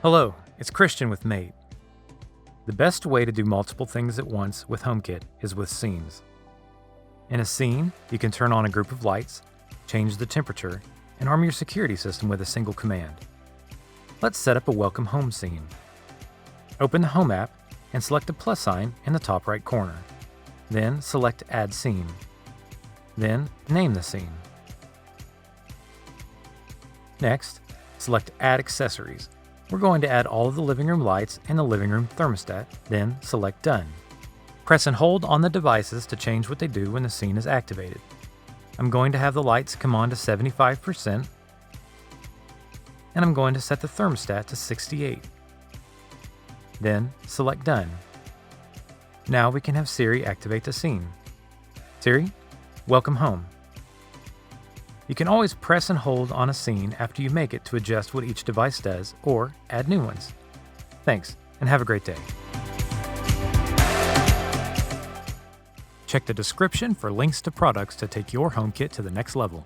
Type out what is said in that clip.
Hello, it's Christian with Mate. The best way to do multiple things at once with HomeKit is with scenes. In a scene, you can turn on a group of lights, change the temperature, and arm your security system with a single command. Let's set up a welcome home scene. Open the Home app and select the plus sign in the top right corner. Then select Add Scene. Then name the scene. Next, select Add Accessories. We're going to add all of the living room lights and the living room thermostat, then select Done. Press and hold on the devices to change what they do when the scene is activated. I'm going to have the lights come on to 75%, and I'm going to set the thermostat to 68. Then select Done. Now we can have Siri activate the scene. Siri, welcome home. You can always press and hold on a scene after you make it to adjust what each device does or add new ones. Thanks, and have a great day. Check the description for links to products to take your HomeKit to the next level.